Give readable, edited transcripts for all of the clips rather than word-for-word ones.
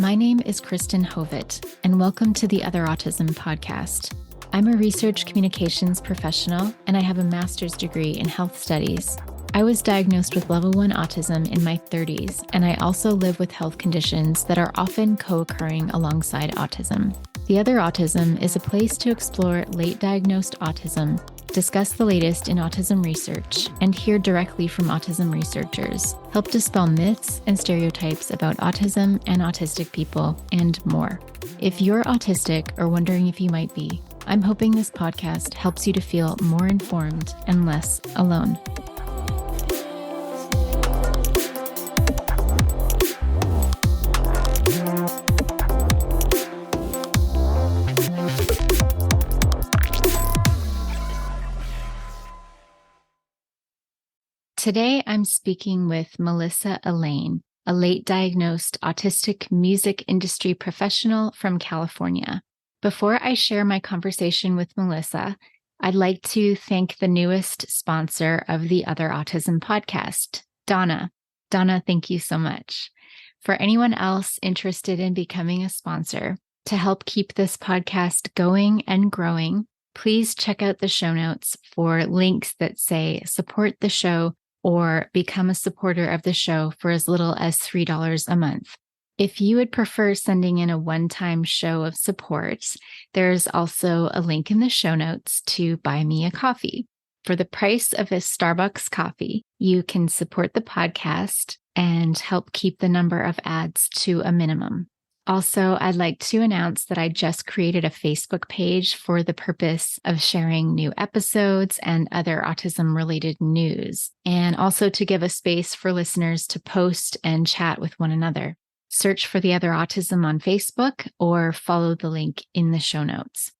My name is Kristen Hovet, and welcome to the Other Autism podcast. I'm a research communications professional, and I have a master's degree in health studies. I was diagnosed with level 1 autism in my 30s, and I also live with health conditions that are often co-occurring alongside autism. The Other Autism is a place to explore late-diagnosed autism, discuss the latest in autism research, and hear directly from autism researchers, help dispel myths and stereotypes about autism and autistic people, and more. If you're autistic or wondering if you might be, I'm hoping this podcast helps you to feel more informed and less alone. Today, I'm speaking with Elaine, a late-diagnosed autistic music industry professional from California. Before I share my conversation with Melissa, I'd like to thank the newest sponsor of the Other Autism podcast, Donna. Donna, thank you so much. For anyone else interested in becoming a sponsor, to help keep this podcast going and growing, please check out the show notes for links that say support the show or become a supporter of the show for as little as $3 a month. If you would prefer sending in a one-time show of support, there's also a link in the show notes to buy me a coffee. For the price of a Starbucks coffee, you can support the podcast and help keep the number of ads to a minimum. Also, I'd like to announce that I just created a Facebook page for the purpose of sharing new episodes and other autism-related news, and also to give a space for listeners to post and chat with one another. Search for the Other Autism on Facebook or follow the link in the show notes.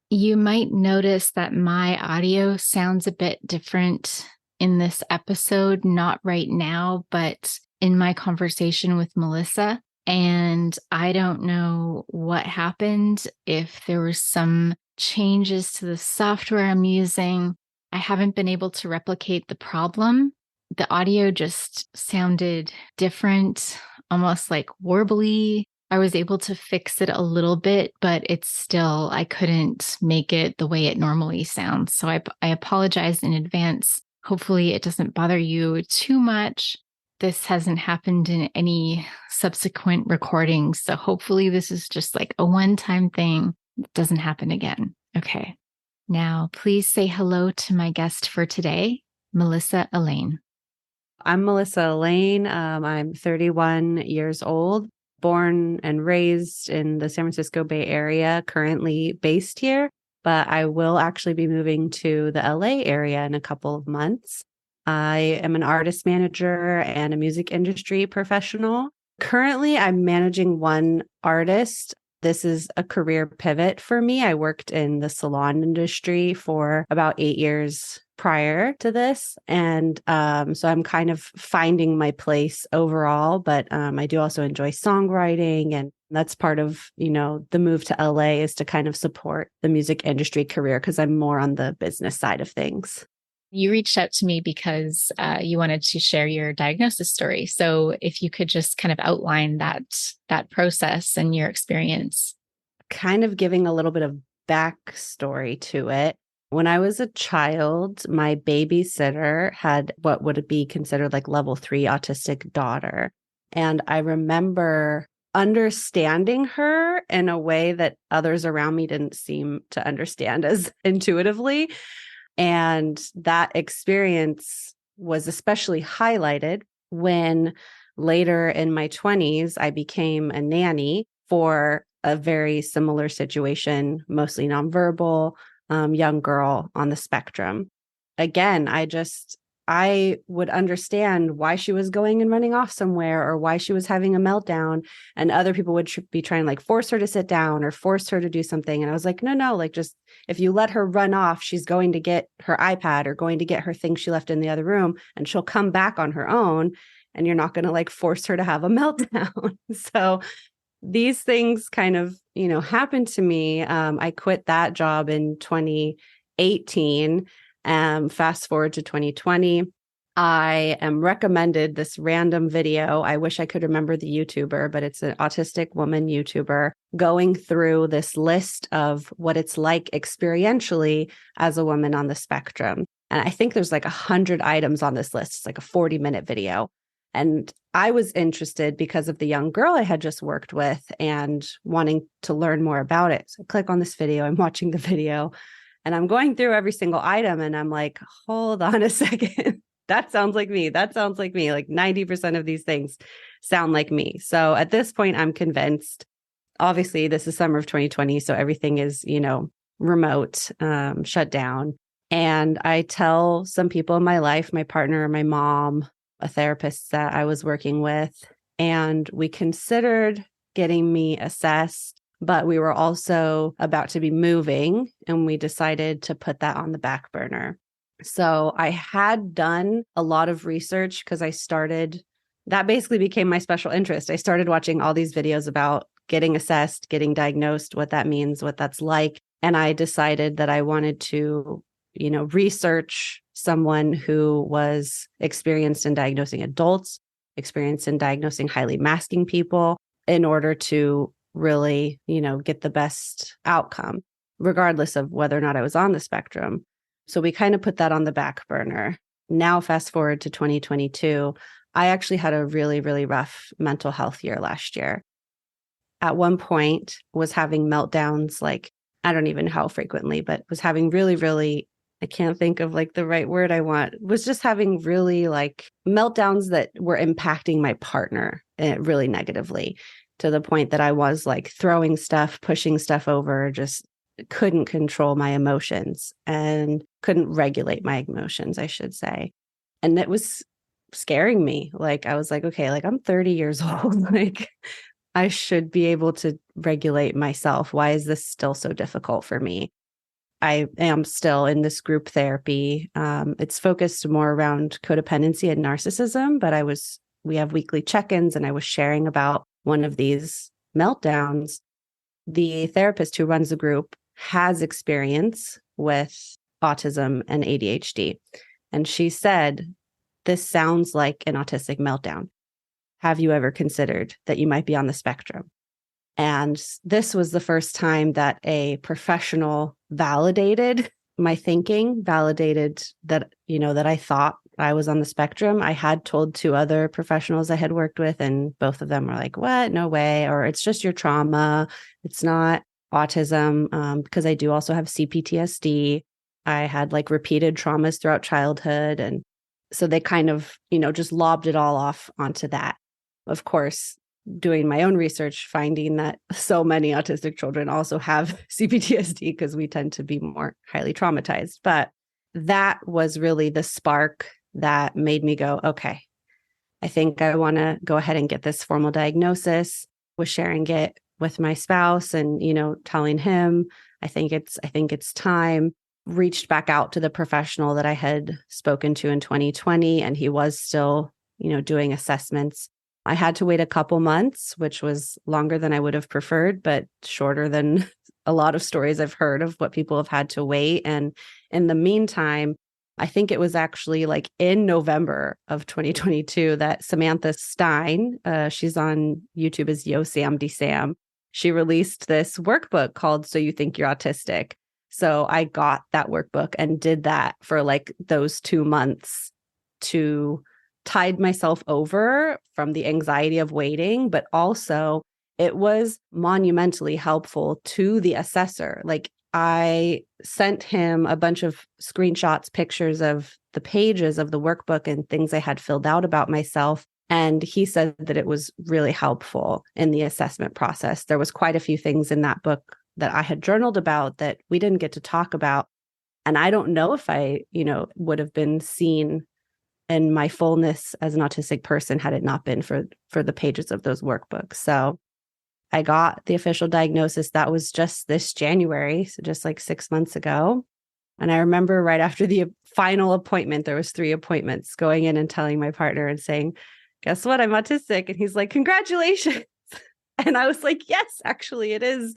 You might notice that my audio sounds a bit different in this episode, not right now, but in my conversation with Melissa. And I don't know what happened, if there were some changes to the software I'm using. I haven't been able to replicate the problem. The audio just sounded different, almost like warbly. I was able to fix it a little bit, but I couldn't make it the way it normally sounds. So I apologize in advance. Hopefully it doesn't bother you too much. This hasn't happened in any subsequent recordings, so hopefully this is just like a one-time thing. It doesn't happen again. Okay. Now, please say hello to my guest for today, Elaine. I'm Elaine. I'm 31 years old, born and raised in the San Francisco Bay Area, currently based here, but I will actually be moving to the LA area in a couple of months. I am an artist manager and a music industry professional. Currently, I'm managing one artist. This is a career pivot for me. I worked in the salon industry for about 8 years prior to this. And so I'm kind of finding my place overall, but I do also enjoy songwriting. And that's part of, the move to LA is to kind of support the music industry career because I'm more on the business side of things. You reached out to me because you wanted to share your diagnosis story. So if you could just kind of outline that process and your experience. Kind of giving a little bit of backstory to it. When I was a child, my babysitter had what would be considered like level 3 autistic daughter. And I remember understanding her in a way that others around me didn't seem to understand as intuitively. And that experience was especially highlighted when later in my 20s, I became a nanny for a very similar situation, mostly nonverbal, young girl on the spectrum. Again, I would understand why she was going and running off somewhere or why she was having a meltdown, and other people would be trying to like force her to sit down or force her to do something. And I was like, no, like just if you let her run off, she's going to get her iPad or going to get her thing she left in the other room, and she'll come back on her own, and you're not going to like force her to have a meltdown. So these things kind of, happened to me. I quit that job in 2018. Fast forward to 2020, I am recommended this random video. I wish I could remember the YouTuber, but it's an autistic woman YouTuber going through this list of what it's like experientially as a woman on the spectrum. And I think there's like 100 items on this list. It's like a 40-minute video. And I was interested because of the young girl I had just worked with and wanting to learn more about it. So I click on this video, I'm watching the video, and I'm going through every single item. And I'm like, hold on a second. That sounds like me. That sounds like me. Like 90% of these things sound like me. So at this point, I'm convinced. Obviously, this is summer of 2020. So everything is, remote, shut down. And I tell some people in my life, my partner, my mom, a therapist that I was working with, and we considered getting me assessed, but we were also about to be moving, and we decided to put that on the back burner. So I had done a lot of research because that basically became my special interest. I started watching all these videos about getting assessed, getting diagnosed, what that means, what that's like. And I decided that I wanted to, research someone who was experienced in diagnosing adults, experienced in diagnosing highly masking people in order to really, get the best outcome, regardless of whether or not I was on the spectrum. So we kind of put that on the back burner. Now, fast forward to 2022, I actually had a really, really rough mental health year last year. At one point, was having meltdowns, like, I don't even know how frequently, but was having really, really, I can't think of like the right word I want, was just having really like meltdowns that were impacting my partner really negatively, to the point that I was like throwing stuff, pushing stuff over, just couldn't control my emotions and couldn't regulate my emotions, I should say. And it was scaring me. Like, I was like, okay, like I'm 30 years old. Like, I should be able to regulate myself. Why is this still so difficult for me? I am still in this group therapy. It's focused more around codependency and narcissism, but we have weekly check-ins, and I was sharing about one of these meltdowns. The therapist who runs the group has experience with autism and ADHD. And she said, this sounds like an autistic meltdown. Have you ever considered that you might be on the spectrum? And this was the first time that a professional validated my thinking, validated that, that I thought I was on the spectrum. I had told 2 other professionals I had worked with, and both of them were like, what? No way. Or it's just your trauma. It's not autism, because I do also have C-PTSD. I had like repeated traumas throughout childhood. And so they kind of, just lobbed it all off onto that. Of course, doing my own research, finding that so many autistic children also have C-PTSD because we tend to be more highly traumatized. But that was really the spark that made me go, okay, I think I want to go ahead and get this formal diagnosis. Was sharing it with my spouse and, telling him, I think it's time. Reached back out to the professional that I had spoken to in 2020, and he was still, doing assessments. I had to wait a couple months, which was longer than I would have preferred, but shorter than a lot of stories I've heard of what people have had to wait. And in the meantime, I think it was actually like in November of 2022 that Samantha Stein, she's on YouTube as Yo Sam D Sam, she released this workbook called So You Think You're Autistic. So I got that workbook and did that for like those 2 months to tide myself over from the anxiety of waiting, but also it was monumentally helpful to the assessor. Like, I sent him a bunch of screenshots, pictures of the pages of the workbook and things I had filled out about myself. And he said that it was really helpful in the assessment process. There was quite a few things in that book that I had journaled about that we didn't get to talk about. And I don't know if I, would have been seen in my fullness as an autistic person had it not been for the pages of those workbooks. So I got the official diagnosis. That was just this January, so just like 6 months ago. And I remember right after the final appointment, there was 3 appointments, going in and telling my partner and saying, guess what? I'm autistic. And he's like, congratulations. And I was like, yes, actually it is.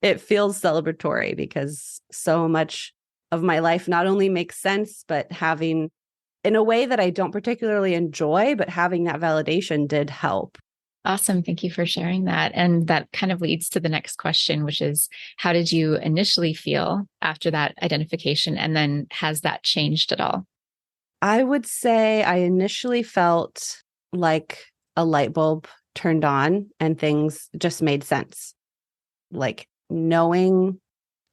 It feels celebratory because so much of my life not only makes sense, but having in a way that I don't particularly enjoy, but having that validation did help. Awesome. Thank you for sharing that. And that kind of leads to the next question, which is how did you initially feel after that identification? And then has that changed at all? I would say I initially felt like a light bulb turned on and things just made sense. Like knowing,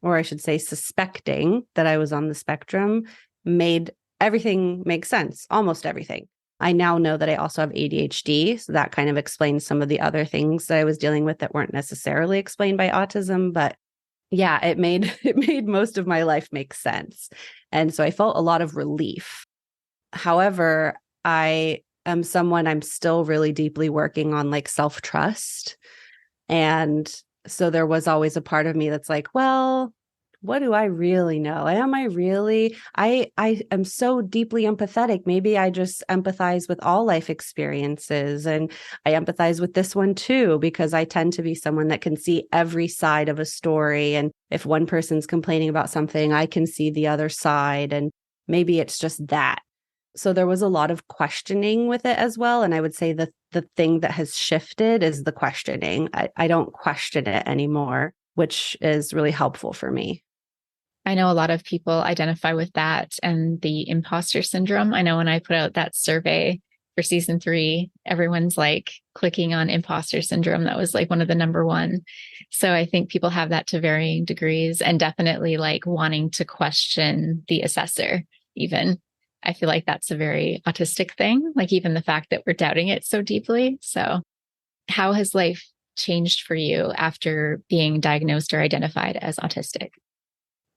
or I should say, suspecting that I was on the spectrum made everything make sense, almost everything. I now know that I also have ADHD. So that kind of explains some of the other things that I was dealing with that weren't necessarily explained by autism. But yeah, it made it made most of my life make sense. And so I felt a lot of relief. However, I am someone I'm still really deeply working on like self-trust. And so there was always a part of me that's like, well, what do I really know? Am I really? I am so deeply empathetic. Maybe I just empathize with all life experiences. And I empathize with this one too, because I tend to be someone that can see every side of a story. And if one person's complaining about something, I can see the other side. And maybe it's just that. So there was a lot of questioning with it as well. And I would say that the thing that has shifted is the questioning. I don't question it anymore, which is really helpful for me. I know a lot of people identify with that and the imposter syndrome. I know when I put out that survey for season 3, everyone's like clicking on imposter syndrome. That was like one of the number one. So I think people have that to varying degrees and definitely like wanting to question the assessor, even. I feel like that's a very autistic thing, like even the fact that we're doubting it so deeply. So, how has life changed for you after being diagnosed or identified as autistic?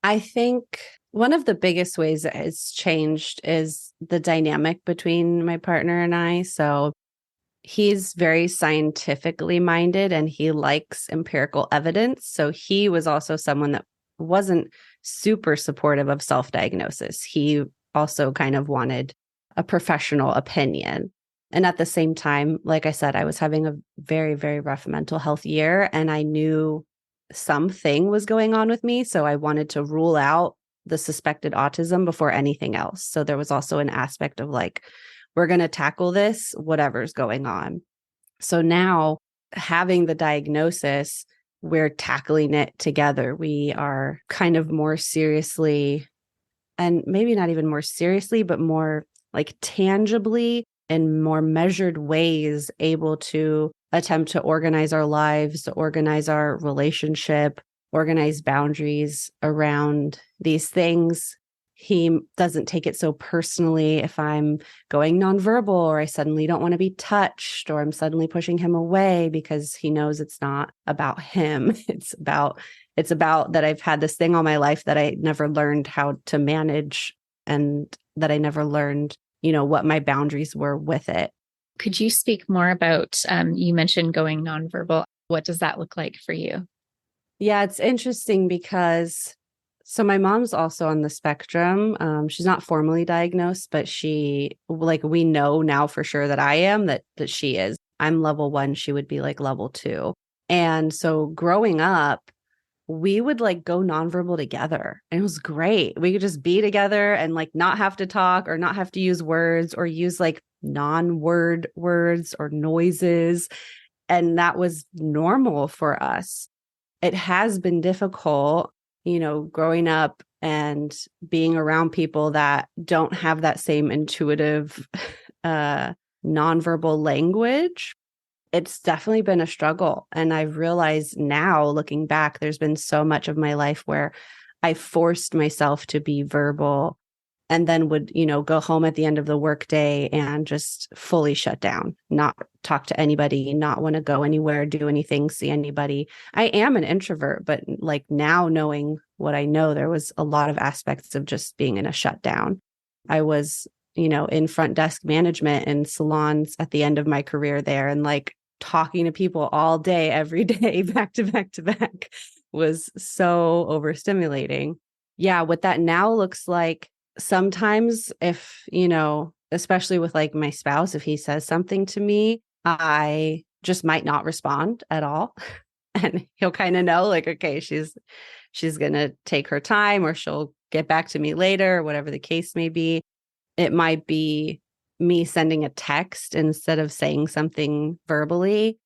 I think one of the biggest ways that has changed is the dynamic between my partner and I. So he's very scientifically minded and he likes empirical evidence. So he was also someone that wasn't super supportive of self-diagnosis. He also kind of wanted a professional opinion. And at the same time, like I said, I was having a very, very rough mental health year and I knew something was going on with me. So I wanted to rule out the suspected autism before anything else. So there was also an aspect of like, we're going to tackle this, whatever's going on. So now having the diagnosis, we're tackling it together. We are kind of more seriously, and maybe not even more seriously, but more like tangibly in more measured ways, able to attempt to organize our lives, to organize our relationship, organize boundaries around these things. He doesn't take it so personally if I'm going nonverbal or I suddenly don't want to be touched or I'm suddenly pushing him away because he knows it's not about him. It's about that I've had this thing all my life that I never learned how to manage and that I never learned, what my boundaries were with it. Could you speak more about, you mentioned going nonverbal. What does that look like for you? Yeah, it's interesting because so my mom's also on the spectrum. She's not formally diagnosed, but we know now for sure that I am, that she is. I'm level 1, she would be like level 2. And so growing up, we would like go nonverbal together. And it was great. We could just be together and like not have to talk or not have to use words or use like non-word words or noises. And that was normal for us. It has been difficult, growing up and being around people that don't have that same intuitive nonverbal language. It's definitely been a struggle. And I've realized now, looking back, there's been so much of my life where I forced myself to be verbal and then would, go home at the end of the workday and just fully shut down, not talk to anybody, not want to go anywhere, do anything, see anybody. I am an introvert, but like now knowing what I know, there was a lot of aspects of just being in a shutdown. I was, in front desk management in salons at the end of my career there and like talking to people all day, every day, back to back to back was so overstimulating. Yeah, what that now looks like sometimes if, especially with like my spouse, if he says something to me, I just might not respond at all. And he'll kind of know like, okay, she's going to take her time or she'll get back to me later, or whatever the case may be. It might be me sending a text instead of saying something verbally.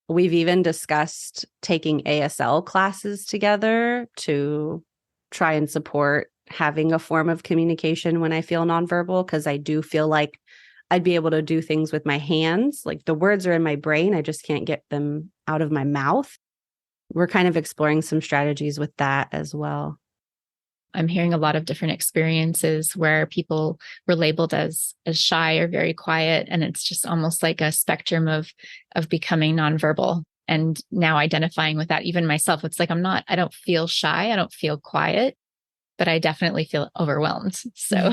We've even discussed taking ASL classes together to try and support having a form of communication when I feel nonverbal, because I do feel like I'd be able to do things with my hands. Like the words are in my brain, I just can't get them out of my mouth. We're kind of exploring some strategies with that as well. I'm hearing a lot of different experiences where people were labeled as shy or very quiet, and it's just almost like a spectrum of becoming nonverbal. And now identifying with that, even myself, it's like I don't feel shy, I don't feel quiet, but I definitely feel overwhelmed. So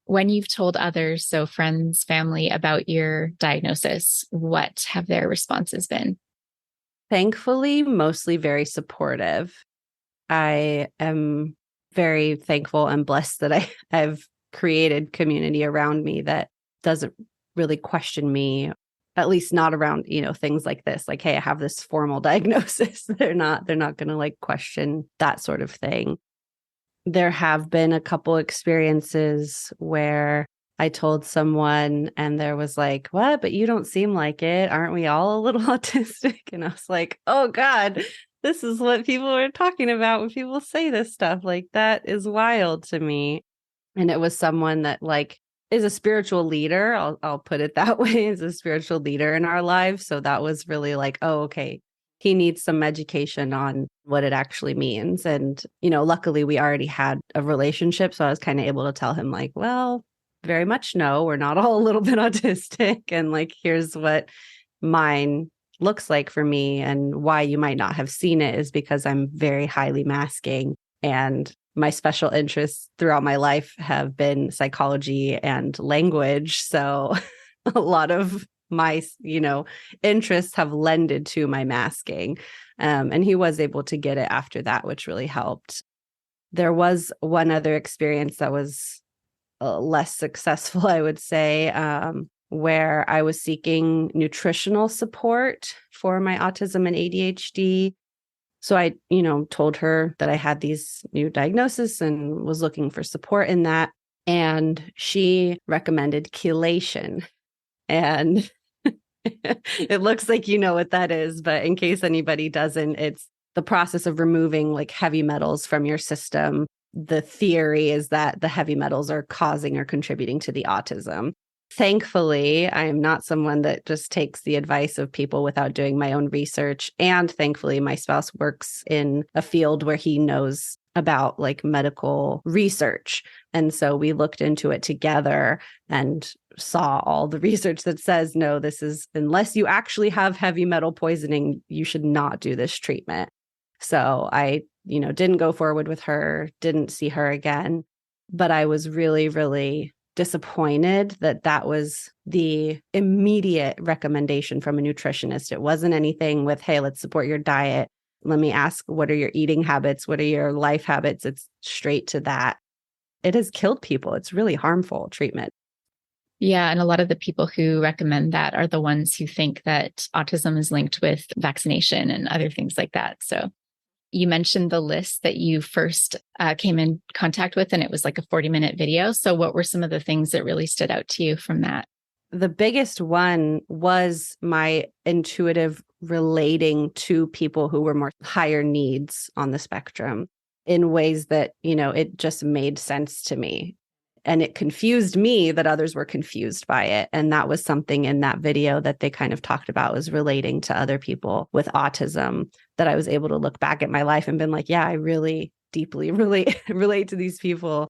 when you've told others, so friends, family, about your diagnosis, what have their responses been? Thankfully, mostly very supportive. I am very thankful and blessed that I've created community around me that doesn't really question me, at least not around, things like this. Like, hey, I have this formal diagnosis. They're not going to like question that sort of thing. There have been a couple experiences where I told someone and there was like, what? But you don't seem like it. Aren't we all a little autistic? And I was like, oh God, this is what people are talking about when people say this stuff. Like, that is wild to me. And it was someone that like is a spiritual leader. I'll put it that way, is a spiritual leader in our lives. So that was really like, oh, okay, he needs some education on what it actually means. And, luckily we already had a relationship. So I was kind of able to tell him like, well, very much no, we're not all a little bit autistic. And like, here's what mine looks like for me. And why you might not have seen it is because I'm very highly masking. And my special interests throughout my life have been psychology and language. So a lot of my, interests have lended to my masking. And he was able to get it after that, which really helped. There was one other experience that was less successful, I would say, where I was seeking nutritional support for my autism and ADHD. So I, told her that I had these new diagnoses and was looking for support in that. And she recommended chelation. And it looks like you know what that is, but in case anybody doesn't, it's the process of removing like heavy metals from your system. The theory is that the heavy metals are causing or contributing to the autism. Thankfully, I am not someone that just takes the advice of people without doing my own research. And thankfully, my spouse works in a field where he knows about like medical research. And so we looked into it together and saw all the research that says, no, this is, unless you actually have heavy metal poisoning, you should not do this treatment. So I, didn't go forward with her, didn't see her again. But I was really, really disappointed that that was the immediate recommendation from a nutritionist. It wasn't anything with, hey, let's support your diet. Let me ask, what are your eating habits? What are your life habits? It's straight to that. It has killed people. It's really harmful treatment. Yeah. And a lot of the people who recommend that are the ones who think that autism is linked with vaccination and other things like that. So you mentioned the list that you first came in contact with, and it was like a 40-minute video. So what were some of the things that really stood out to you from that? The biggest one was my intuitive relating to people who were more higher needs on the spectrum in ways that, it just made sense to me. And it confused me that others were confused by it. And that was something in that video that they kind of talked about, was relating to other people with autism, that I was able to look back at my life and been like, yeah, I really deeply relate to these people.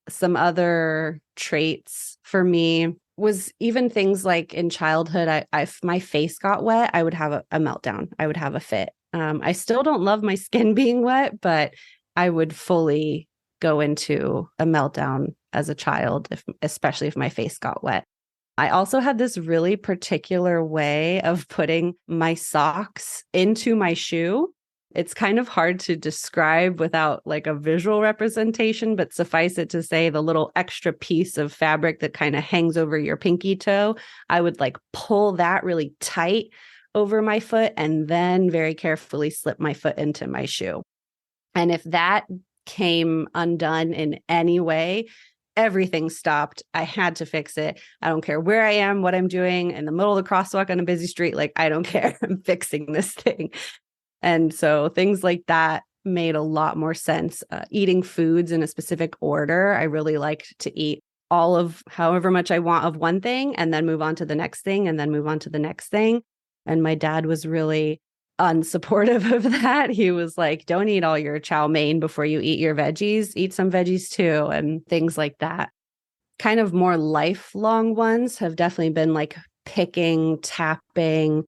Some other traits for me was even things like in childhood, if my face got wet, I would have a meltdown. I would have a fit. I still don't love my skin being wet, but I would fully go into a meltdown as a child, especially if my face got wet. I also had this really particular way of putting my socks into my shoe. It's kind of hard to describe without like a visual representation, but suffice it to say, the little extra piece of fabric that kind of hangs over your pinky toe, I would like pull that really tight over my foot and then very carefully slip my foot into my shoe. And if that came undone in any way, everything stopped. I had to fix it. I don't care where I am, what I'm doing in the middle of the crosswalk on a busy street. Like, I don't care. I'm fixing this thing. And so things like that made a lot more sense. Eating foods in a specific order. I really liked to eat all of however much I want of one thing and then move on to the next thing and then move on to the next thing. And my dad was really unsupportive of that. He was like, don't eat all your chow mein before you eat your veggies, eat some veggies too, and things like that. Kind of more lifelong ones have definitely been like picking, tapping,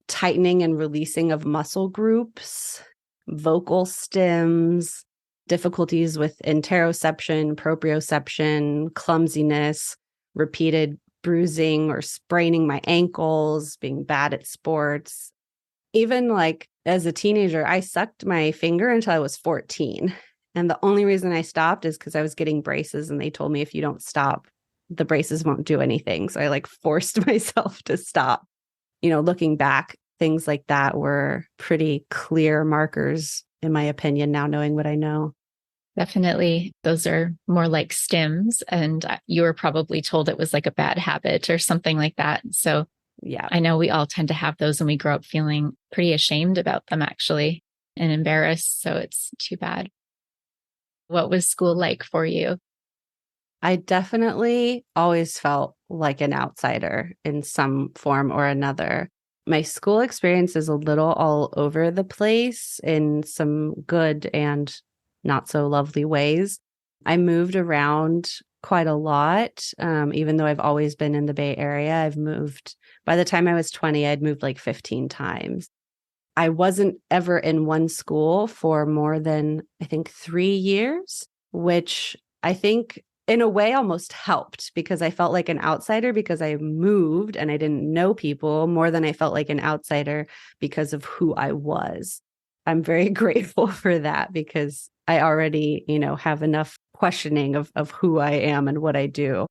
tightening and releasing of muscle groups, vocal stems, difficulties with interoception, proprioception, clumsiness, repeated bruising or spraining my ankles, being bad at sports. Even like as a teenager, I sucked my finger until I was 14. And the only reason I stopped is because I was getting braces and they told me if you don't stop, the braces won't do anything. So I like forced myself to stop. Looking back, things like that were pretty clear markers, in my opinion, now knowing what I know. Definitely. Those are more like stims. And you were probably told it was like a bad habit or something like that. So Yeah, I know we all tend to have those and we grow up feeling pretty ashamed about them actually and embarrassed. So it's too bad. What was school like for you? I definitely always felt like an outsider in some form or another. My school experience is a little all over the place in some good and not so lovely ways. I moved around quite a lot, even though I've always been in the Bay Area. I've moved, by the time I was 20, I'd moved like 15 times. I wasn't ever in one school for more than, I think, 3 years, which I think in a way almost helped because I felt like an outsider because I moved and I didn't know people more than I felt like an outsider because of who I was. I'm very grateful for that because I already, have enough questioning of who I am and what I do.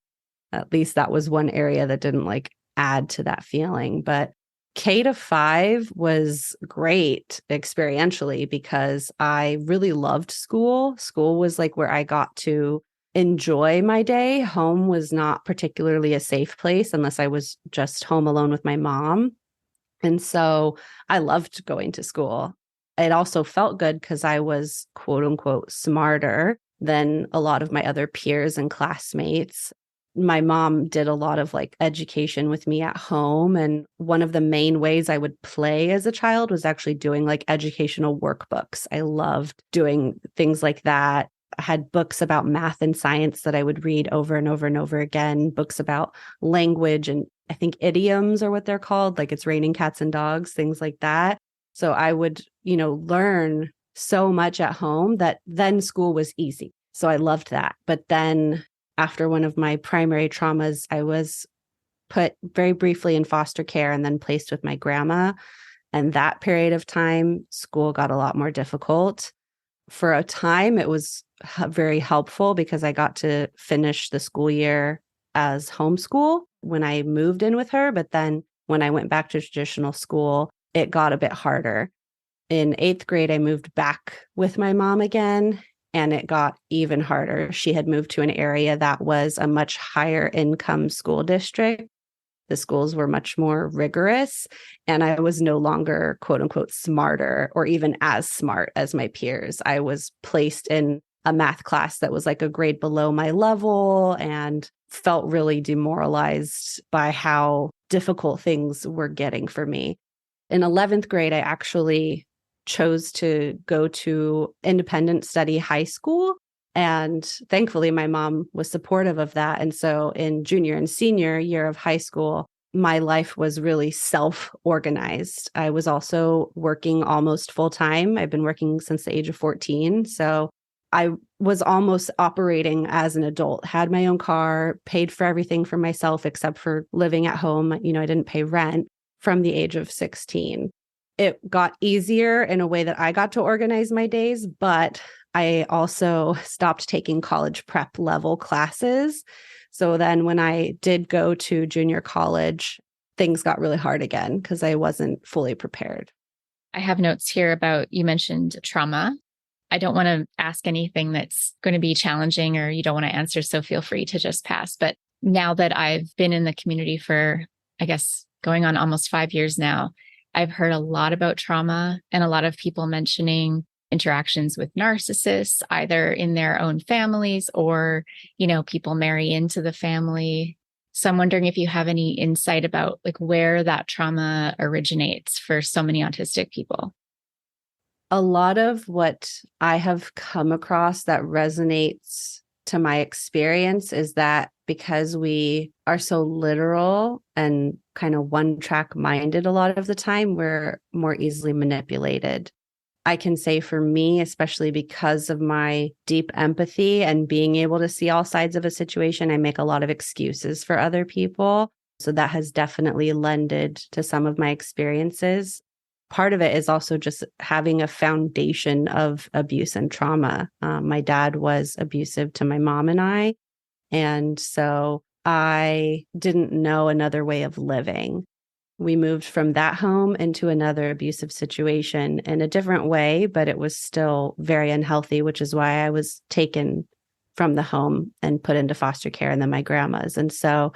At least that was one area that didn't like add to that feeling. But K-5 was great experientially because I really loved school. School was like where I got to enjoy my day. Home was not particularly a safe place unless I was just home alone with my mom. And so I loved going to school. It also felt good because I was quote unquote smarter than a lot of my other peers and classmates. My mom did a lot of like education with me at home. And one of the main ways I would play as a child was actually doing like educational workbooks. I loved doing things like that. I had books about math and science that I would read over and over and over again, books about language and I think idioms are what they're called, like it's raining cats and dogs, things like that. So I would, learn so much at home that then school was easy. So I loved that. But then after one of my primary traumas, I was put very briefly in foster care and then placed with my grandma. And that period of time, school got a lot more difficult. For a time, it was very helpful because I got to finish the school year as homeschool when I moved in with her. But then when I went back to traditional school, it got a bit harder. In 8th grade, I moved back with my mom again, and it got even harder. She had moved to an area that was a much higher income school district. The schools were much more rigorous, and I was no longer, quote unquote, smarter or even as smart as my peers. I was placed in a math class that was like a grade below my level and felt really demoralized by how difficult things were getting for me. In 11th grade, I actually chose to go to independent study high school. And thankfully, my mom was supportive of that. And so in junior and senior year of high school, my life was really self-organized. I was also working almost full time. I've been working since the age of 14. So I was almost operating as an adult, had my own car, paid for everything for myself except for living at home. I didn't pay rent from the age of 16. It got easier in a way that I got to organize my days, but I also stopped taking college prep level classes. So then when I did go to junior college, things got really hard again because I wasn't fully prepared. I have notes here about you mentioned trauma. I don't want to ask anything that's going to be challenging or you don't want to answer. So feel free to just pass. But now that I've been in the community for, I guess, going on almost 5 years now, I've heard a lot about trauma and a lot of people mentioning interactions with narcissists, either in their own families or, people marry into the family. So I'm wondering if you have any insight about like where that trauma originates for so many autistic people. A lot of what I have come across that resonates to my experience is that because we are so literal and kind of one-track minded a lot of the time, we're more easily manipulated. I can say for me, especially because of my deep empathy and being able to see all sides of a situation, I make a lot of excuses for other people. So that has definitely lended to some of my experiences. Part of it is also just having a foundation of abuse and trauma. My dad was abusive to my mom and I. And so I didn't know another way of living. We moved from that home into another abusive situation in a different way, but it was still very unhealthy, which is why I was taken from the home and put into foster care and then my grandma's. And so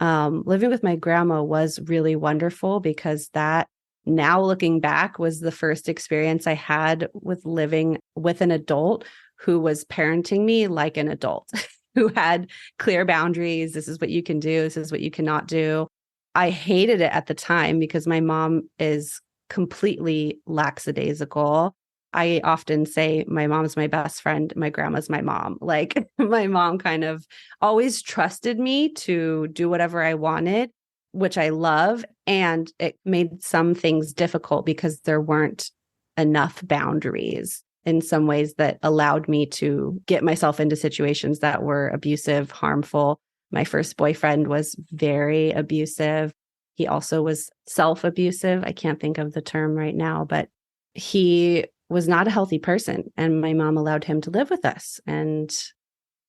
living with my grandma was really wonderful because that, now looking back, was the first experience I had with living with an adult who was parenting me like an adult, who had clear boundaries. This is what you can do. This is what you cannot do. I hated it at the time because my mom is completely lackadaisical. I often say my mom's my best friend. My grandma's my mom. Like my mom kind of always trusted me to do whatever I wanted, which I love. And it made some things difficult because there weren't enough boundaries in some ways that allowed me to get myself into situations that were abusive, harmful. My first boyfriend was very abusive. He also was self-abusive. I can't think of the term right now, but he was not a healthy person. And my mom allowed him to live with us. And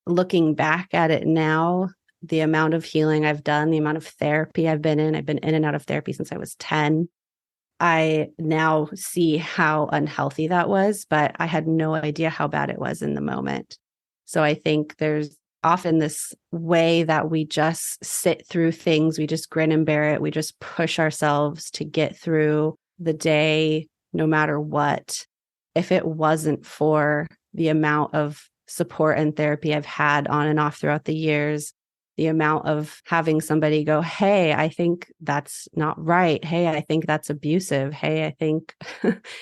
looking back at it now, the amount of healing I've done, the amount of therapy I've been in and out of therapy since I was 10. I now see how unhealthy that was, but I had no idea how bad it was in the moment. So I think there's often this way that we just sit through things. We just grin and bear it. We just push ourselves to get through the day, no matter what. If it wasn't for the amount of support and therapy I've had on and off throughout the years, the amount of having somebody go, hey, I think that's not right. Hey, I think that's abusive. Hey, I think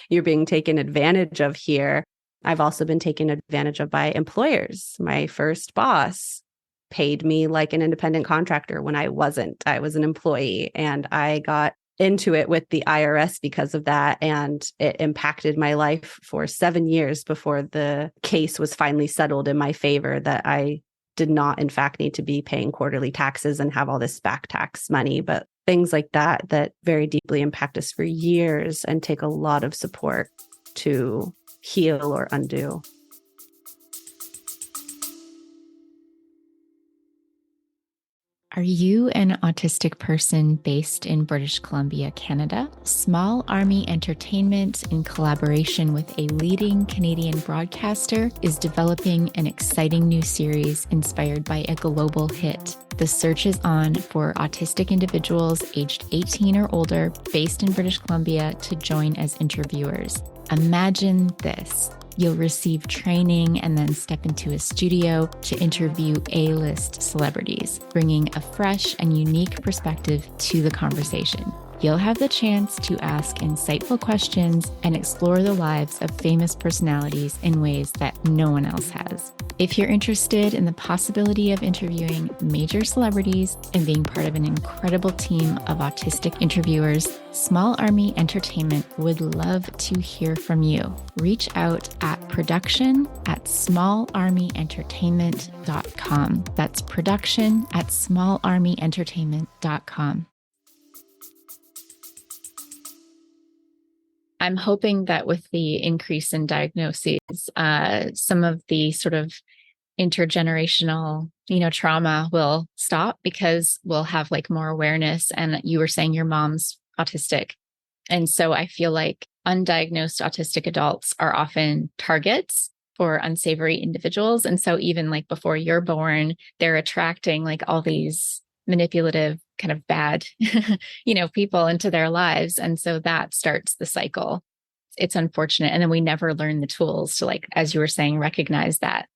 you're being taken advantage of here. I've also been taken advantage of by employers. My first boss paid me like an independent contractor when I wasn't. I was an employee, and I got into it with the IRS because of that. And it impacted my life for 7 years before the case was finally settled in my favor that I did not, in fact, need to be paying quarterly taxes and have all this back tax money. But things like that very deeply impact us for years and take a lot of support to heal or undo. Are you an autistic person based in British Columbia, Canada? Small Army Entertainment, in collaboration with a leading Canadian broadcaster, is developing an exciting new series inspired by a global hit. The search is on for autistic individuals aged 18 or older based in British Columbia to join as interviewers. Imagine this. You'll receive training and then step into a studio to interview A-list celebrities, bringing a fresh and unique perspective to the conversation. You'll have the chance to ask insightful questions and explore the lives of famous personalities in ways that no one else has. If you're interested in the possibility of interviewing major celebrities and being part of an incredible team of autistic interviewers, Small Army Entertainment would love to hear from you. Reach out at production@smallarmyentertainment.com. That's production@smallarmyentertainment.com. I'm hoping that with the increase in diagnoses, some of the sort of intergenerational, trauma will stop because we'll have like more awareness. And you were saying your mom's autistic. And so I feel like undiagnosed autistic adults are often targets for unsavory individuals. And so even like before you're born, they're attracting like all these manipulative kind of bad, people into their lives. And so that starts the cycle. It's unfortunate. And then we never learn the tools to, like, as you were saying, recognize that.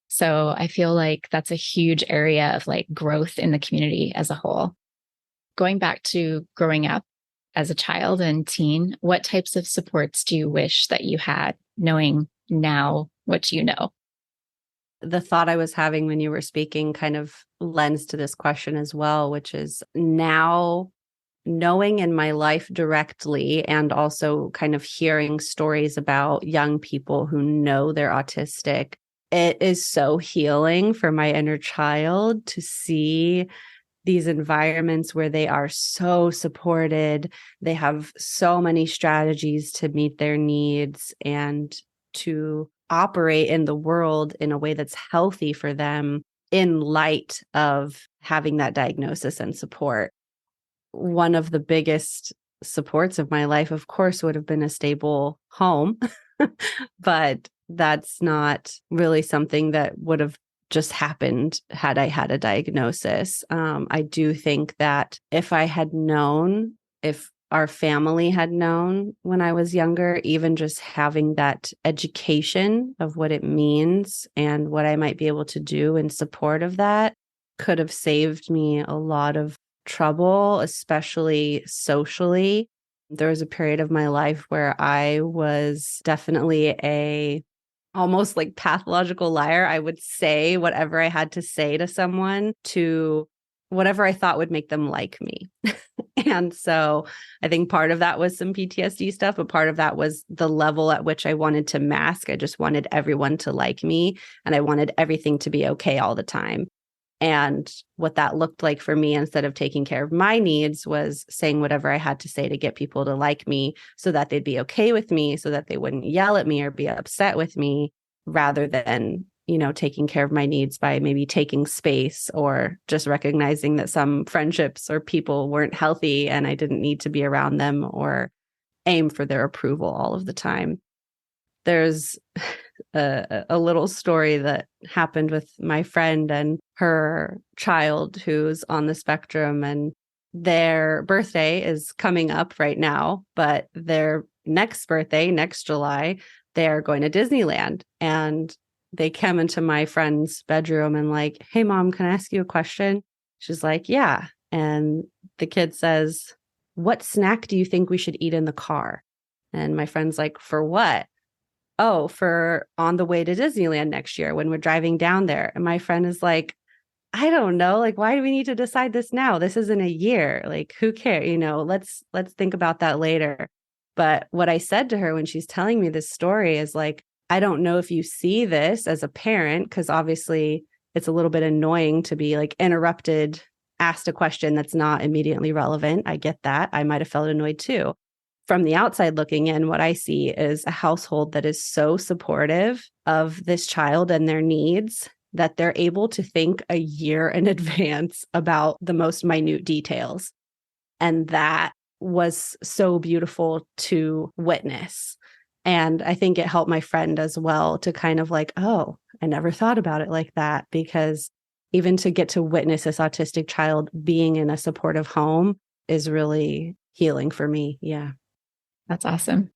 So I feel like that's a huge area of like growth in the community as a whole. Going back to growing up as a child and teen, what types of supports do you wish that you had, knowing now what you know? The thought I was having when you were speaking kind of lends to this question as well, which is now knowing in my life directly and also kind of hearing stories about young people who know they're autistic. It is so healing for my inner child to see these environments where they are so supported. They have so many strategies to meet their needs and to operate in the world in a way that's healthy for them in light of having that diagnosis and support. One of the biggest supports of my life, of course, would have been a stable home, but that's not really something that would have just happened had I had a diagnosis. I do think that if I had known, if our family had known when I was younger, even just having that education of what it means and what I might be able to do in support of that could have saved me a lot of trouble, especially socially. There was a period of my life where I was definitely a almost like pathological liar. I would say whatever I had to say to someone to whatever I thought would make them like me. And so I think part of that was some PTSD stuff, but part of that was the level at which I wanted to mask. I just wanted everyone to like me and I wanted everything to be okay all the time. And what that looked like for me, instead of taking care of my needs, was saying whatever I had to say to get people to like me so that they'd be okay with me, so that they wouldn't yell at me or be upset with me, rather than, taking care of my needs by maybe taking space or just recognizing that some friendships or people weren't healthy and I didn't need to be around them or aim for their approval all of the time. There's a little story that happened with my friend and her child who's on the spectrum, and their birthday is coming up right now, but their next birthday, next July, they're going to Disneyland. And they come into my friend's bedroom and like, "Hey mom, can I ask you a question?" She's like, "Yeah." And the kid says, "What snack do you think we should eat in the car?" And my friend's like, "For what?" "Oh, for on the way to Disneyland next year when we're driving down there." And my friend is like, "I don't know. Like, why do we need to decide this now? This isn't a year. Like, who cares? Let's think about that later." But what I said to her when she's telling me this story is like, I don't know if you see this as a parent, because obviously it's a little bit annoying to be like interrupted, asked a question that's not immediately relevant. I get that. I might have felt annoyed too. From the outside looking in, what I see is a household that is so supportive of this child and their needs that they're able to think a year in advance about the most minute details. And that was so beautiful to witness. And I think it helped my friend as well to kind of like, oh, I never thought about it like that, because even to get to witness this autistic child being in a supportive home is really healing for me. Yeah. That's awesome.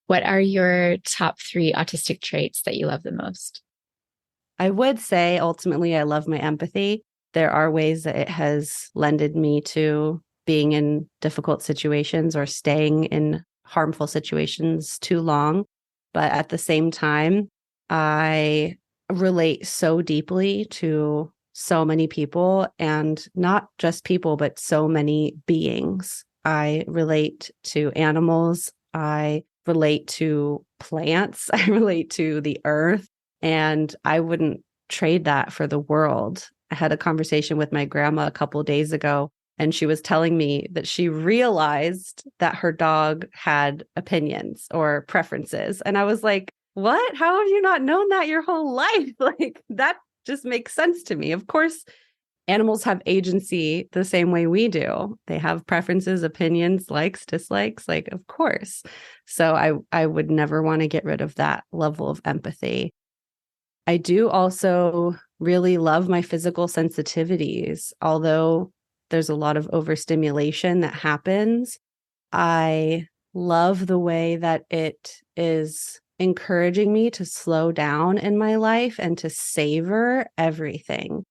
What are your top 3 autistic traits that you love the most? I would say ultimately I love my empathy. There are ways that it has lended me to being in difficult situations or staying in harmful situations too long. But at the same time, I relate so deeply to so many people, and not just people, but so many beings. I relate to animals. I relate to plants. I relate to the earth. And I wouldn't trade that for the world. I had a conversation with my grandma a couple of days ago, and she was telling me that she realized that her dog had opinions or preferences. And I was like, what? How have you not known that your whole life? Like, that just makes sense to me. Of course, Animals have agency the same way we do. They have preferences, opinions, likes, dislikes, like, of course. So I would never want to get rid of that level of empathy. I do also really love my physical sensitivities. Although there's a lot of overstimulation that happens, I love the way that it is encouraging me to slow down in my life and to savor everything.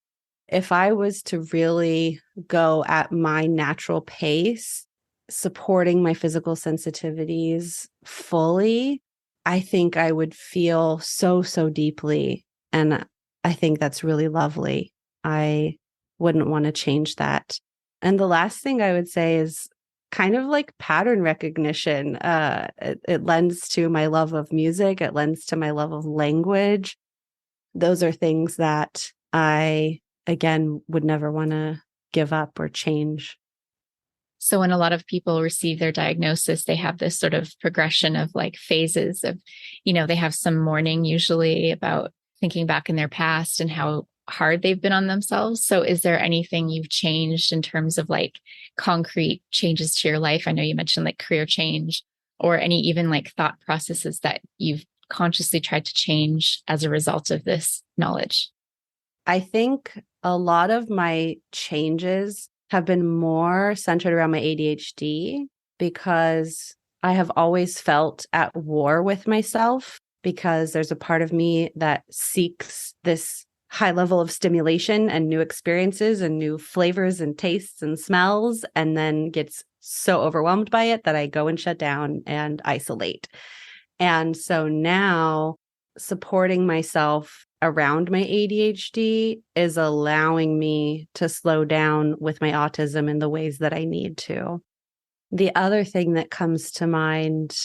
If I was to really go at my natural pace, supporting my physical sensitivities fully, I think I would feel so, so deeply. And I think that's really lovely. I wouldn't want to change that. And the last thing I would say is kind of like pattern recognition. It lends to my love of music. It lends to my love of language. Those are things that I, again, would never want to give up or change. So when a lot of people receive their diagnosis, they have this sort of progression of like phases of, they have some mourning usually about thinking back in their past and how hard they've been on themselves. So is there anything you've changed in terms of like concrete changes to your life? I know you mentioned like career change or any even like thought processes that you've consciously tried to change as a result of this knowledge. I think a lot of my changes have been more centered around my ADHD because I have always felt at war with myself because there's a part of me that seeks this high level of stimulation and new experiences and new flavors and tastes and smells, and then gets so overwhelmed by it that I go and shut down and isolate. And so now supporting myself around my ADHD is allowing me to slow down with my autism in the ways that I need to. The other thing that comes to mind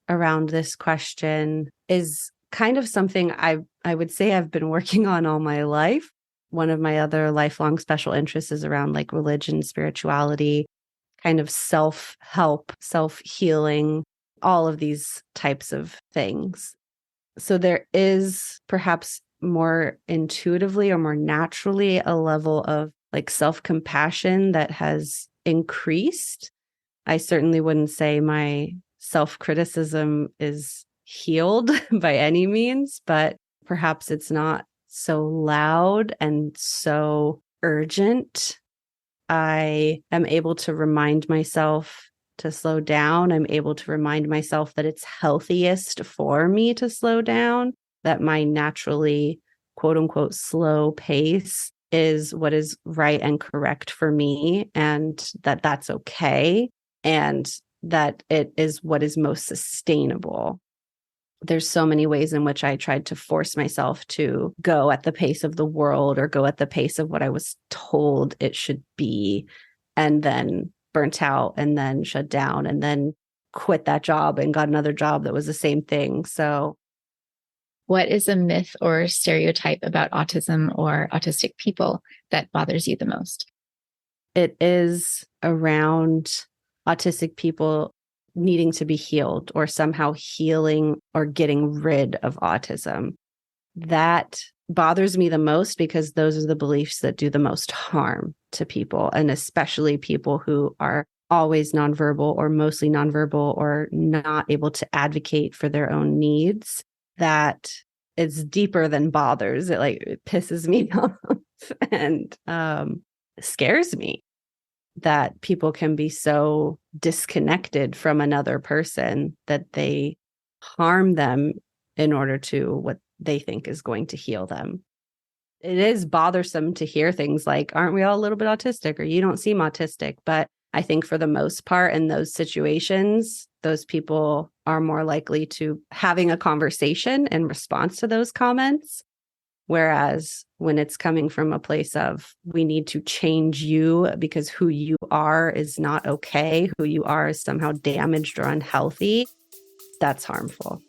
around this question is kind of something I would say I've been working on all my life. One of my other lifelong special interests is around like religion, spirituality, kind of self-help, self-healing, all of these types of things. So there is perhaps more intuitively or more naturally a level of like self-compassion that has increased. I certainly wouldn't say my self-criticism is healed by any means, but perhaps it's not so loud and so urgent. I am able to remind myself to slow down. I'm able to remind myself that it's healthiest for me to slow down, that my naturally, quote unquote, slow pace is what is right and correct for me, and that that's okay, and that it is what is most sustainable. There's so many ways in which I tried to force myself to go at the pace of the world or go at the pace of what I was told it should be, and then burnt out and then shut down and then quit that job and got another job that was the same thing. So what is a myth or stereotype about autism or autistic people that bothers you the most? It is around autistic people needing to be healed or somehow healing or getting rid of autism. That bothers me the most because those are the beliefs that do the most harm to people, and especially people who are always nonverbal or mostly nonverbal or not able to advocate for their own needs. That it's deeper than bothers. It pisses me off and scares me that people can be so disconnected from another person that they harm them in order to what they think is going to heal them. It is bothersome to hear things like, aren't we all a little bit autistic, or you don't seem autistic? But I think for the most part in those situations, those people are more likely to having a conversation in response to those comments. Whereas when it's coming from a place of, we need to change you because who you are is not okay, who you are is somehow damaged or unhealthy, that's harmful.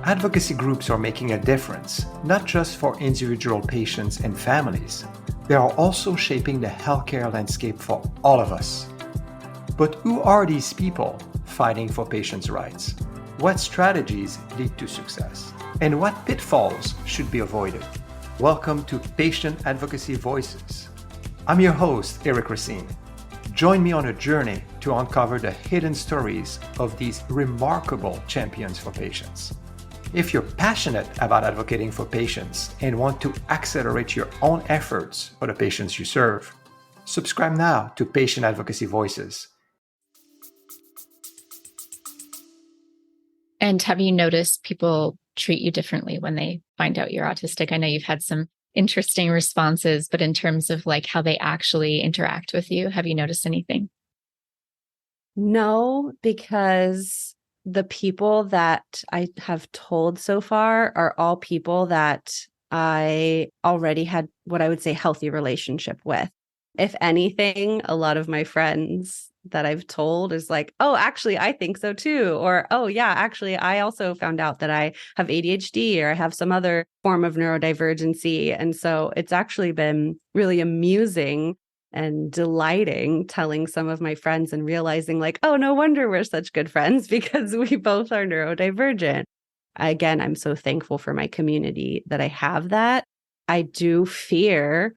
Advocacy groups are making a difference, not just for individual patients and families. They are also shaping the healthcare landscape for all of us. But who are these people fighting for patients' rights? what strategies lead to success, and what pitfalls should be avoided. Welcome to Patient Advocacy Voices. I'm your host, Eric Racine. Join me on a journey to uncover the hidden stories of these remarkable champions for patients. If you're passionate about advocating for patients and want to accelerate your own efforts for the patients you serve, subscribe now to Patient Advocacy Voices. And have you noticed people treat you differently when they find out you're autistic? I know you've had some interesting responses, but in terms of like how they actually interact with you, have you noticed anything? No, because the people that I have told so far are all people that I already had what I would say healthy relationship with. If anything, a lot of my friends that I've told is like, oh, actually, I think so too. Or, oh, yeah, actually, I also found out that I have ADHD or I have some other form of neurodivergency. And so it's actually been really amusing and delighting telling some of my friends and realizing like, oh, no wonder we're such good friends because we both are neurodivergent. Again, I'm so thankful for my community that I have that. I do fear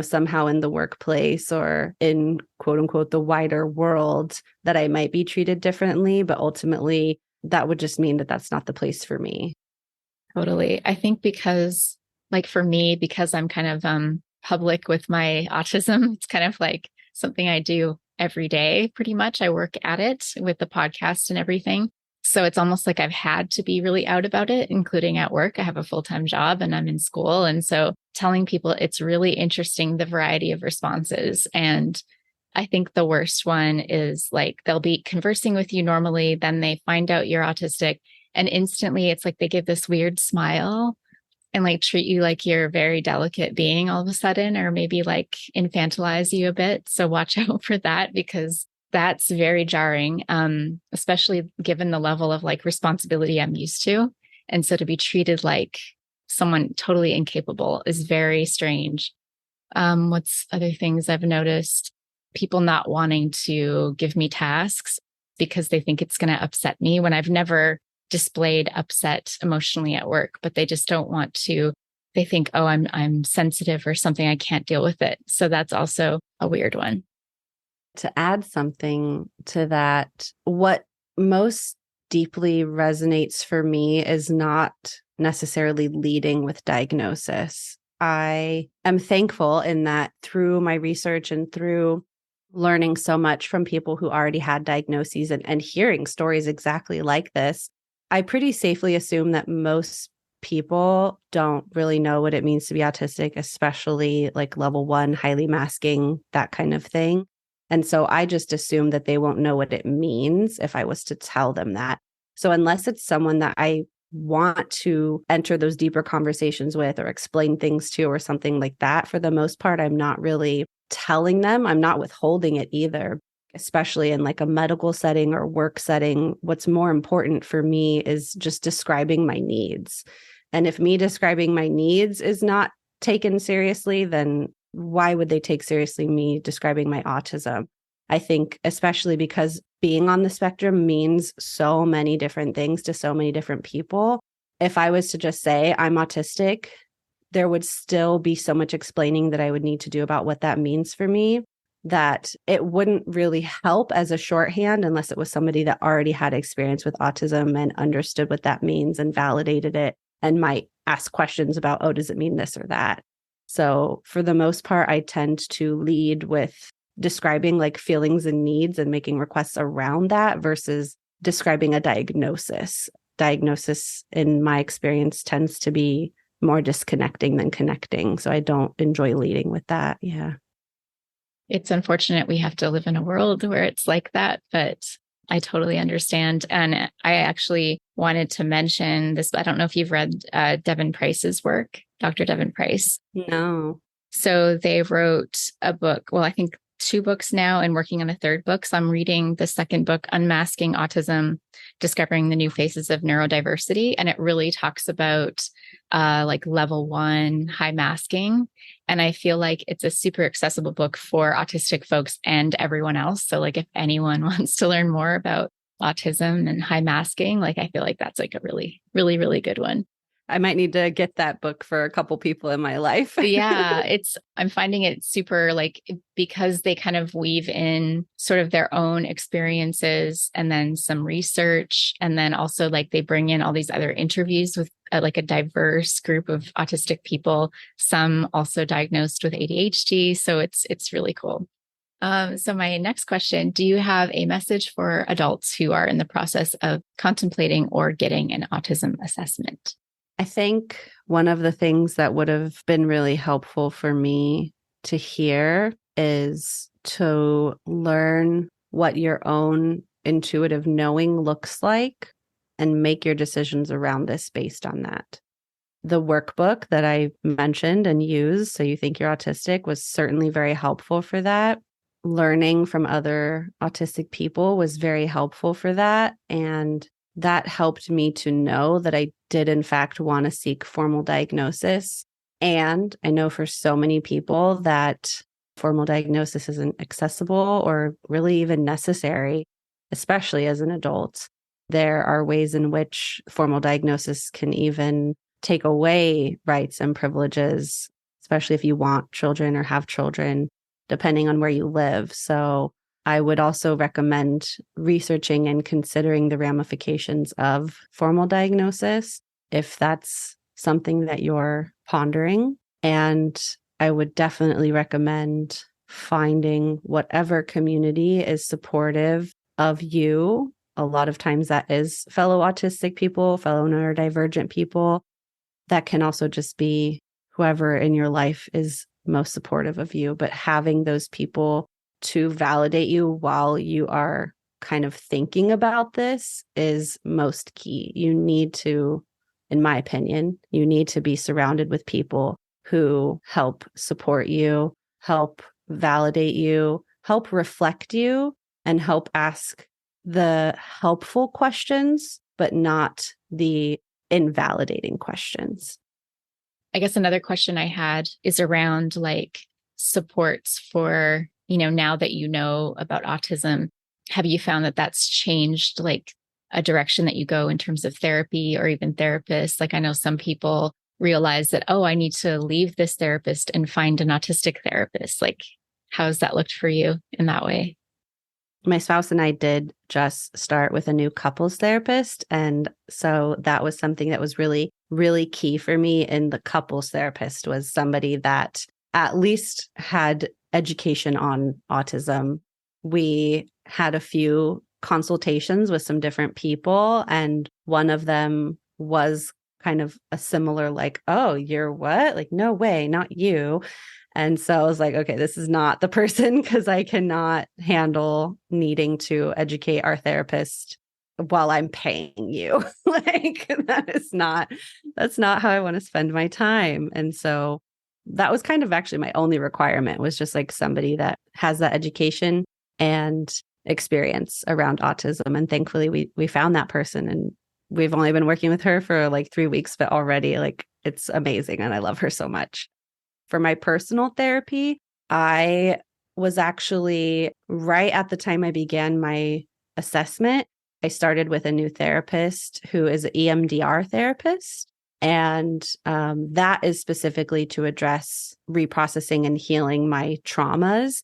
somehow in the workplace or in quote unquote, the wider world that I might be treated differently. But ultimately, that would just mean that that's not the place for me. Totally. I think because like for me, because I'm kind of public with my autism, it's kind of like something I do every day, pretty much. I work at it with the podcast and everything. So it's almost like I've had to be really out about it, including at work. I have a full-time job and I'm in school. And so telling people it's really interesting, the variety of responses. And I think the worst one is like they'll be conversing with you normally, then they find out you're autistic, and instantly it's like they give this weird smile and like treat you like you're a very delicate being all of a sudden, or maybe like infantilize you a bit. So watch out for that because that's very jarring, especially given the level of like responsibility I'm used to. And so to be treated like someone totally incapable is very strange. What's other things I've noticed? People not wanting to give me tasks because they think it's going to upset me when I've never displayed upset emotionally at work, but they just don't want to. They think, oh, I'm sensitive or something. I can't deal with it. So that's also a weird one. To add something to that, what most deeply resonates for me is not necessarily leading with diagnosis. I am thankful in that through my research and through learning so much from people who already had diagnoses and hearing stories exactly like this, I pretty safely assume that most people don't really know what it means to be autistic, especially like level 1, highly masking, that kind of thing. And so I just assume that they won't know what it means if I was to tell them that. So unless it's someone that I want to enter those deeper conversations with or explain things to or something like that, for the most part, I'm not really telling them. I'm not withholding it either, especially in like a medical setting or work setting. What's more important for me is just describing my needs. And if me describing my needs is not taken seriously, then why would they take seriously me describing my autism? I think especially because being on the spectrum means so many different things to so many different people. If I was to just say I'm autistic, there would still be so much explaining that I would need to do about what that means for me, that it wouldn't really help as a shorthand unless it was somebody that already had experience with autism and understood what that means and validated it and might ask questions about, oh, does it mean this or that? So for the most part, I tend to lead with describing like feelings and needs and making requests around that versus describing a diagnosis. Diagnosis, in my experience, tends to be more disconnecting than connecting. So I don't enjoy leading with that. Yeah. It's unfortunate we have to live in a world where it's like that, but I totally understand. And I actually wanted to mention this. I don't know if you've read Devin Price's work, Dr. Devin Price. No. So they wrote a book, well, I think 2 books now and working on a 3rd book. So I'm reading the 2nd book, Unmasking Autism, Discovering the New Faces of Neurodiversity. And it really talks about like level 1 high masking. And I feel like it's a super accessible book for autistic folks and everyone else. So like if anyone wants to learn more about autism and high masking. Like, I feel like that's like a really, really, really good one. I might need to get that book for a couple people in my life. Yeah, I'm finding it super like, because they kind of weave in sort of their own experiences and then some research. And then also like they bring in all these other interviews with like a diverse group of autistic people, some also diagnosed with ADHD. So it's really cool. So my next question, do you have a message for adults who are in the process of contemplating or getting an autism assessment? I think one of the things that would have been really helpful for me to hear is to learn what your own intuitive knowing looks like and make your decisions around this based on that. The workbook that I mentioned and used, So You Think You're Autistic, was certainly very helpful for that. Learning from other autistic people was very helpful for that. And that helped me to know that I did, in fact, want to seek formal diagnosis. And I know for so many people that formal diagnosis isn't accessible or really even necessary, especially as an adult. There are ways in which formal diagnosis can even take away rights and privileges, especially if you want children or have children, depending on where you live. So I would also recommend researching and considering the ramifications of formal diagnosis if that's something that you're pondering. And I would definitely recommend finding whatever community is supportive of you. A lot of times that is fellow autistic people, fellow neurodivergent people. That can also just be whoever in your life is most supportive of you, but having those people to validate you while you are kind of thinking about this is most key. You need to, in my opinion, you need to be surrounded with people who help support you, help validate you, help reflect you, and help ask the helpful questions, but not the invalidating questions. I guess another question I had is around like supports for, now that you know about autism, have you found that that's changed like a direction that you go in terms of therapy or even therapists? Like I know some people realize that, oh, I need to leave this therapist and find an autistic therapist. Like, how has that looked for you in that way? My spouse and I did just start with a new couples therapist. And so that was something that was really, really key for me. And the couples therapist was somebody that at least had education on autism. We had a few consultations with some different people, and one of them was kind of a similar, like, oh, you're what? Like, no way, not you. And so I was like, okay, this is not the person, because I cannot handle needing to educate our therapist while I'm paying you. Like that's not how I want to spend my time. And so that was kind of actually my only requirement, was just like somebody that has that education and experience around autism. And thankfully we found that person, and we've only been working with her for like 3 weeks, but already like it's amazing. And I love her so much. For my personal therapy, I was actually right at the time I began my assessment, I started with a new therapist who is an EMDR therapist. And that is specifically to address reprocessing and healing my traumas.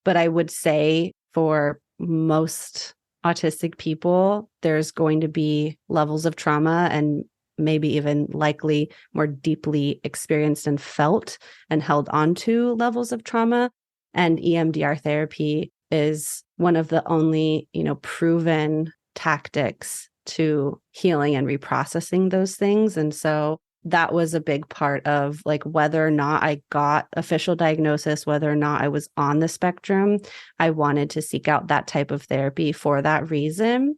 But I would say for most autistic people, there's going to be levels of trauma, and maybe even likely more deeply experienced and felt and held onto levels of trauma. And EMDR therapy is one of the only, proven tactics to healing and reprocessing those things. And so that was a big part of like whether or not I got official diagnosis, whether or not I was on the spectrum. I wanted to seek out that type of therapy for that reason.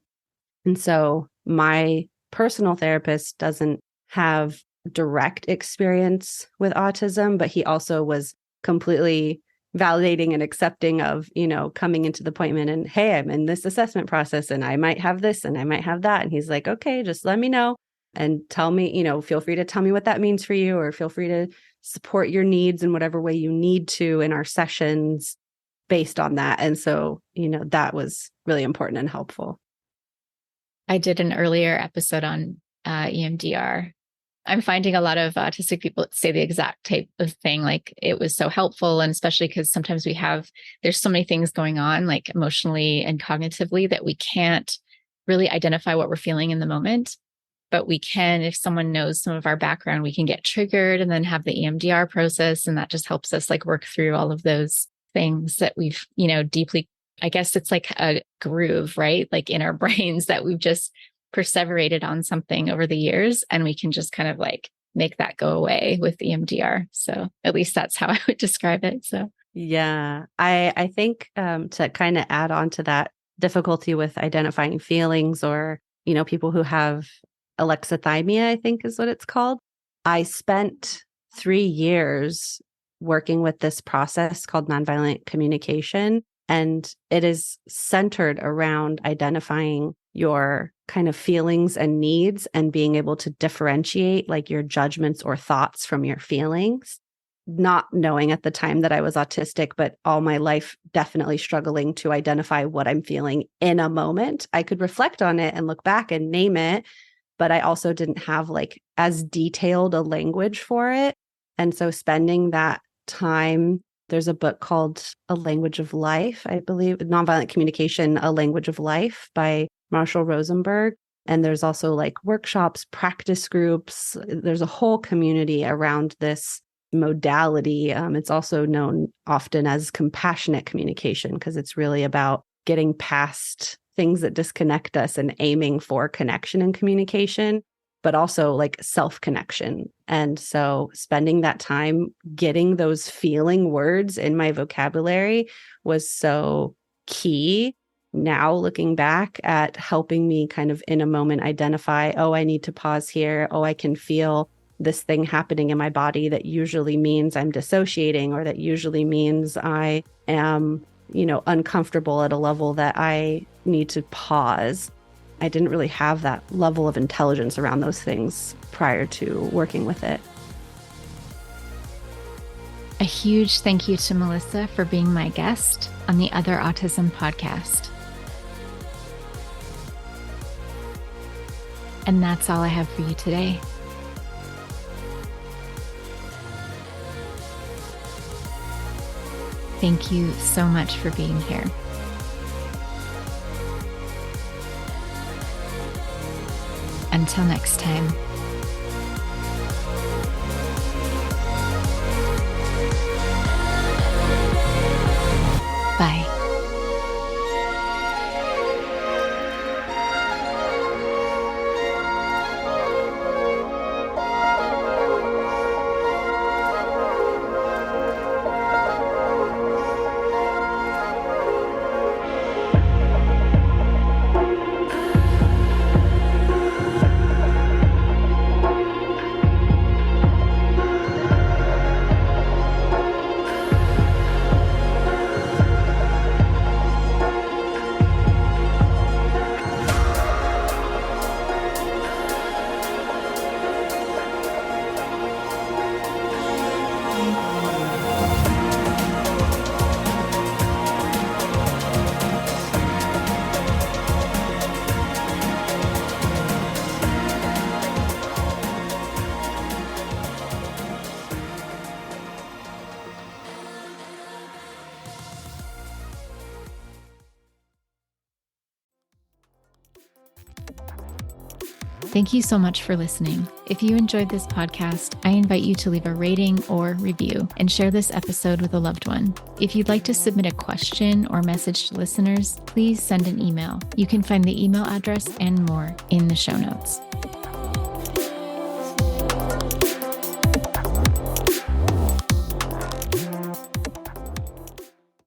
And so my personal therapist doesn't have direct experience with autism, but he also was completely validating and accepting of, coming into the appointment and, hey, I'm in this assessment process and I might have this and I might have that. And he's like, okay, just let me know and tell me, feel free to tell me what that means for you, or feel free to support your needs in whatever way you need to in our sessions based on that. And so, that was really important and helpful. I did an earlier episode on EMDR. I'm finding a lot of autistic people say the exact type of thing. Like it was so helpful. And especially because sometimes there's so many things going on, like emotionally and cognitively, that we can't really identify what we're feeling in the moment. But we can, if someone knows some of our background, we can get triggered and then have the EMDR process. And that just helps us like work through all of those things that we've, deeply, I guess it's like a groove, right? Like in our brains that we've just perseverated on something over the years, and we can just kind of like make that go away with EMDR. So at least that's how I would describe it. So yeah, I think to kind of add on to that difficulty with identifying feelings, or people who have alexithymia, I think is what it's called. I spent 3 years working with this process called nonviolent communication, and it is centered around identifying your kind of feelings and needs and being able to differentiate like your judgments or thoughts from your feelings. Not knowing at the time that I was autistic, but all my life definitely struggling to identify what I'm feeling in a moment. I could reflect on it and look back and name it, but I also didn't have like as detailed a language for it. And so spending that time, there's a book called A Language of Life, I believe, Nonviolent Communication, A Language of Life by Marshall Rosenberg. And there's also like workshops, practice groups. There's a whole community around this modality. It's also known often as compassionate communication, because it's really about getting past things that disconnect us and aiming for connection and communication, but also like self-connection. And so spending that time getting those feeling words in my vocabulary was so key. Now looking back at helping me kind of in a moment identify, oh, I need to pause here. Oh, I can feel this thing happening in my body that usually means I'm dissociating, or that usually means I am, uncomfortable at a level that I need to pause. I didn't really have that level of intelligence around those things prior to working with it. a huge thank you to Melissa for being my guest on the Other Autism podcast. And that's all I have for you today. Thank you so much for being here. Until next time. Bye. Thank you so much for listening. If you enjoyed this podcast, I invite you to leave a rating or review and share this episode with a loved one. If you'd like to submit a question or message to listeners, please send an email. You can find the email address and more in the show notes.